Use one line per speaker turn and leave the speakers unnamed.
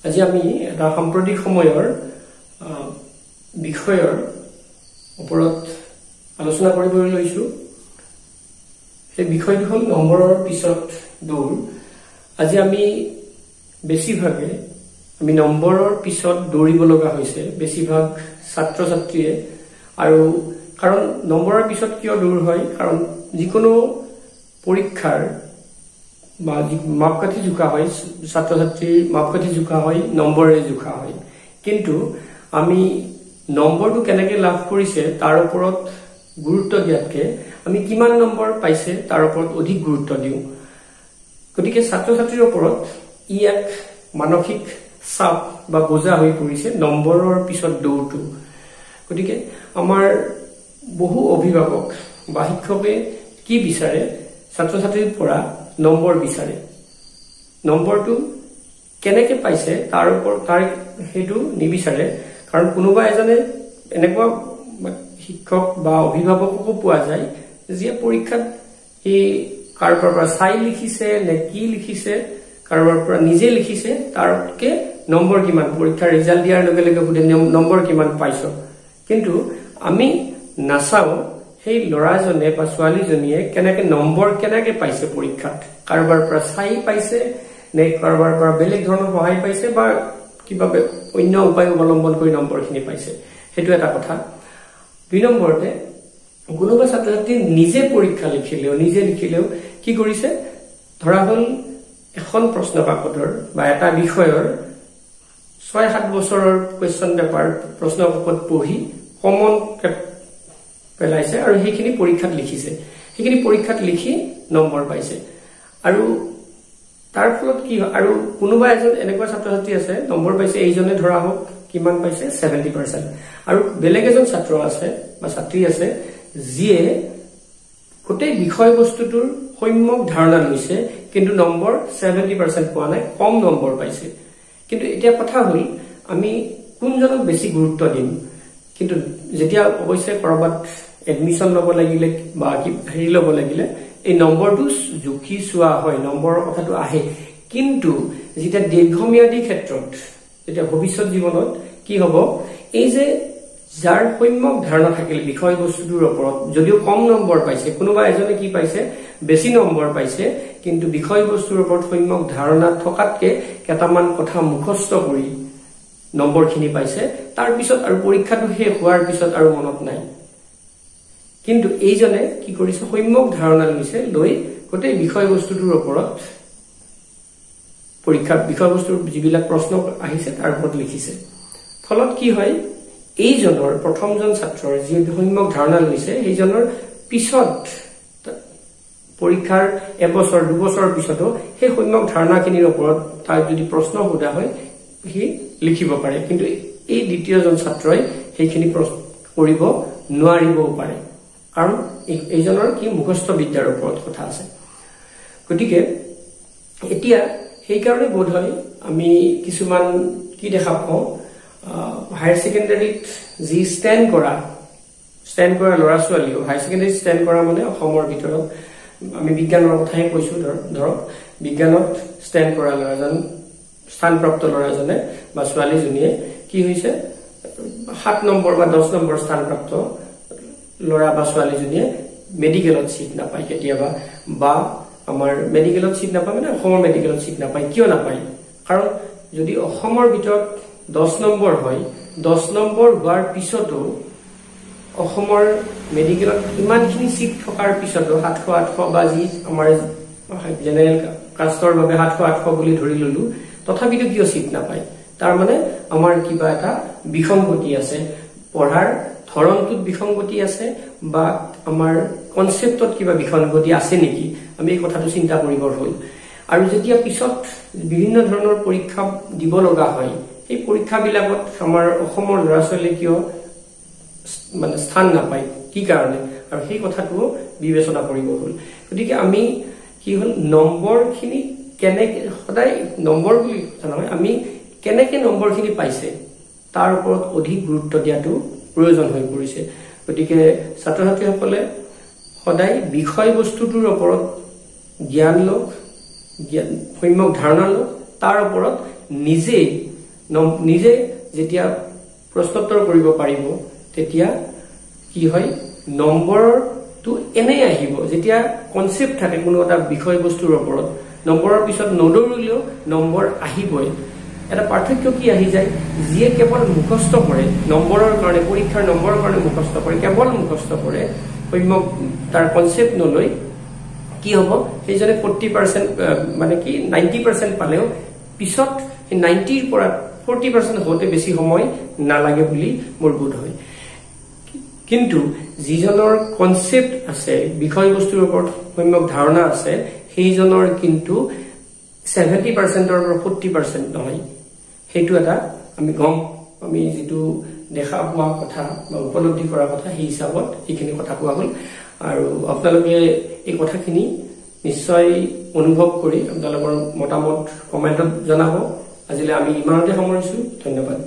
আজি আমি এটা সাম্প্ৰতিক সময়ৰ বিষয়ৰ ওপৰত আলোচনা কৰিবলৈ লৈছো এই বিষয়টো হ'ল নম্বৰৰ পিছত দৌৰ আজি আমি বেছিভাগে আমি নম্বৰৰ পিছত দৌৰিব লগা হৈছে বেছিভাগ ছাত্ৰ ছাত্ৰীয়ে আৰু কাৰণ নম্বৰৰ পিছত কিয় দৌৰ হয় কাৰণ যিকোনো পৰীক্ষাৰ বা মাপকাঠি জোখা হয় ছাত্ৰ ছাত্ৰীৰ মাপকাঠি জোখা হয় নম্বৰে জোখা হয় কিন্তু আমি নম্বৰটো কেনেকৈ লাভ কৰিছে তাৰ ওপৰত গুৰুত্ব দিয়াতকে আমি কিমান নম্বৰ পাইছে তাৰ ওপৰত অধিক গুৰুত্ব দিওঁ গতিকে ছাত্ৰ ছাত্ৰীৰ ওপৰত ই এক মানসিক চাপ বা বোজা হৈ পৰিছে নম্বৰৰ পিছত দৌৰটো গতিকে আমাৰ বহু অভিভাৱক বা শিক্ষকে কি বিচাৰে ছাত্ৰ ছাত্ৰীৰ পৰা নম্বৰ বিচাৰে নম্বৰটো কেনেকৈ পাইছে তাৰ ওপৰত তাৰ হেতু নিবিচাৰে কাৰণ কোনোবা এজনে এনেকুৱা শিক্ষক বা অভিভাৱককো পোৱা যায় যে পৰীক্ষাত এই কাৰোবাৰ পৰা চাই লিখিছে নে কি লিখিছে কাৰোবাৰ পৰা নিজে লিখিছে তাৰকে নম্বৰ কিমান পৰীক্ষাৰ ৰিজাল্ট দিয়াৰ লগে লগে সুধে নম্বৰ কিমান পাইছো কিন্তু আমি নাচাও সেই ল'ৰাজনে বা ছোৱালীজনীয়ে কেনেকৈ নম্বৰ কেনেকৈ পাইছে পৰীক্ষাত কাৰোবাৰ পৰা চাই পাইছে নে কাৰোবাৰ পৰা বেলেগ ধৰণৰ সহায় পাইছে বা কিবা অন্য উপায় অৱলম্বন কৰি নম্বৰখিনি পাইছে সেইটো এটা কথা দুই নম্বৰতে কোনোবা ছাত্ৰ ছাত্ৰী নিজে পৰীক্ষা লিখিলেও কি কৰিছে ধৰা হ'ল এখন প্ৰশ্ন কাকতৰ বা এটা বিষয়ৰ 6-7 বছৰৰ কুৱেশ্যন পেপাৰ প্ৰশ্ন কাকত পঢ়ি কমন পেলাইছে আৰু সেইখিনি পৰীক্ষাত লিখিছে সেইখিনি পৰীক্ষাত লিখি নম্বৰ পাইছে আৰু তাৰ ফলত কি হয় আৰু কোনোবা এজন এনেকুৱা ছাত্ৰ ছাত্ৰী আছে নম্বৰ পাইছে এইজনে ধৰা হোক কিমান পাইছে 70% আৰু বেলেগ এজন ছাত্ৰ আছে বা ছাত্ৰী আছে যিয়ে গোটেই বিষয়বস্তুটোৰ সম্যক ধাৰণা লৈছে কিন্তু নম্বৰ 70% পোৱা নাই কম নম্বৰ পাইছে কিন্তু এতিয়া কথা হ'ল আমি কোনজনক বেছি গুৰুত্ব দিম কিন্তু যেতিয়া অৱশ্যে কৰবাত এডমিশন ল'ব লাগিলে বা হেৰি ল'ব লাগিলে এই নম্বৰটো জুখি চোৱা হয় নম্বৰৰ কথাটো আহে কিন্তু যেতিয়া দীৰ্ঘম্যাদী ক্ষেত্ৰত যেতিয়া ভৱিষ্যত জীৱনত কি হ'ব এই যে যাৰ সম্যক ধাৰণা থাকিল বিষয়বস্তুটোৰ ওপৰত যদিও কম নম্বৰ পাইছে কোনোবা এজনে কি পাইছে বেছি নম্বৰ পাইছে কিন্তু বিষয়বস্তুৰ ওপৰত সম্যক ধাৰণা থকাতকে কেইটামান কথা মুখস্থ কৰি নম্বৰখিনি পাইছে তাৰ পিছত আৰু পৰীক্ষাটো শেষ হোৱাৰ পিছত আৰু মনত নাই কিন্তু এইজনে কি কৰিছে সম্যক ধাৰণা লৈছে লৈ গোটেই বিষয়বস্তুটোৰ ওপৰত পৰীক্ষাৰ বিষয়বস্তুৰ যিবিলাক প্ৰশ্ন আহিছে তাৰ ওপৰত লিখিছে ফলত কি হয় এইজনৰ প্ৰথমজন ছাত্ৰৰ যি সম্যক ধাৰণা লৈছে সেইজনৰ পিছত পৰীক্ষাৰ এবছৰ দুবছৰৰ পিছতো সেই সম্যক ধাৰণাখিনিৰ ওপৰত তাক যদি প্ৰশ্ন সোধা হয় সি লিখিব পাৰে কিন্তু এই দ্বিতীয়জন ছাত্ৰই সেইখিনি কৰিব নোৱাৰিবও পাৰে কাৰণ এইজনৰ কি মুখস্থ বিদ্যাৰ ওপৰত কথা আছে গতিকে এতিয়া সেইকাৰণে বোধ হয় আমি কিছুমান কি দেখা পাওঁ হায়াৰ ছেকেণ্ডাৰীত যি ষ্টেণ্ড কৰা ল'ৰা ছোৱালীও হায়াৰ ছেকেণ্ডাৰীত ষ্টেণ্ড কৰা মানে অসমৰ ভিতৰত আমি বিজ্ঞানৰ কথাই কৈছো ধৰক বিজ্ঞানত ষ্টেণ্ড কৰা ল'ৰাজন স্থানপ্ৰাপ্ত ল'ৰাজনে বা ছোৱালীজনীয়ে কি হৈছে 7 নম্বৰ বা 10 নম্বৰ স্থানপ্ৰাপ্ত ল'ৰা বা ছোৱালীজনীয়ে মেডিকেলত সিট নাপায় কেতিয়াবা বা আমাৰ মেডিকেলত সিট নাপায় মানে অসমৰ মেডিকেলত সিট নাপায় কিয় নাপায় কাৰণ যদি অসমৰ ভিতৰত 10 নম্বৰ হয় 10 নম্বৰ হোৱাৰ পিছতো অসমৰ মেডিকেলত ইমানখিনি সিট থকাৰ পিছতো 700-800 বা যি আমাৰ জেনেৰেল কাষ্টৰ বাবে 700-800 বুলি ধৰি ললো তথাপিতো কিয় সিট নাপায় তাৰ মানে আমাৰ কিবা এটা বিসংগতি আছে পঢ়াৰ ধৰণটোত বিসংগতি আছে বা আমাৰ কনসেপ্টত কিবা বিসংগতি আছে নেকি আমি এই কথাটো চিন্তা কৰিবৰ হ'ল আৰু যেতিয়া পিছত বিভিন্ন ধৰণৰ পৰীক্ষা দিব লগা হয় এই পৰীক্ষাবিলাকত আমাৰ অসমৰ ল'ৰা ছোৱালী কিয় মানে স্থান নাপায় কি কাৰণে আৰু সেই কথাটো বিবেচনা কৰিব হ'ল গতিকে আমি কি হ'ল নম্বৰখিনি কেনেকৈ সদায় নম্বৰ বুলি কথা নহয় আমি কেনেকৈ নম্বৰখিনি পাইছে তাৰ ওপৰত অধিক গুৰুত্ব দিয়াটো প্ৰয়োজন হৈ পৰিছে গতিকে ছাত্ৰ ছাত্ৰীসকলে সদায় বিষয়বস্তুটোৰ ওপৰত জ্ঞান লওক সম্যক ধাৰণা লওক তাৰ ওপৰত নিজে নিজে যেতিয়া প্ৰশ্নোত্তৰ কৰিব পাৰিব তেতিয়া কি হয় নম্বৰটো এনে আহিব যেতিয়া কনসেপ্ট থাকে কোনো এটা বিষয়বস্তুৰ ওপৰত নম্বৰৰ পিছত নদৌৰিলেও নম্বৰ আহিবই এটা পাৰ্থক্য কি আহি যায় যিয়ে কেৱল মুখস্থ কৰে নম্বৰৰ কাৰণে পৰীক্ষাৰ নম্বৰৰ কাৰণে মুখস্থ কৰে কেৱল মুখস্থ কৰে সম্যক তাৰ কনসেপ্ট নলৈ কি হ'ব সেইজনে 40% মানে কি 90% পালেও পিছত 90 ৰ পৰা 40% হতে বেছি সময় নালাগে বুলি মোৰ বোধ হয় কিন্তু যিজনৰ কনসেপ্ট আছে বিষয়বস্তুৰ ওপৰত সম্যক ধাৰণা আছে সেইজনৰ কিন্তু 70% ৰ পৰা 40% নহয় হেতু এটা আমি যেটো দেখা পোৱা কথা বা উপলব্ধি কৰা কথা এই হিচাপত এইখিনি কথা কোৱা হ'ল আৰু আপোনালোকে এই কথাখিনি নিশ্চয় অনুভৱ কৰি আপোনালোকৰ মতামত কমেন্টত জনাব আজিলৈ আমি ইমানতে সামৰিছো ধন্যবাদ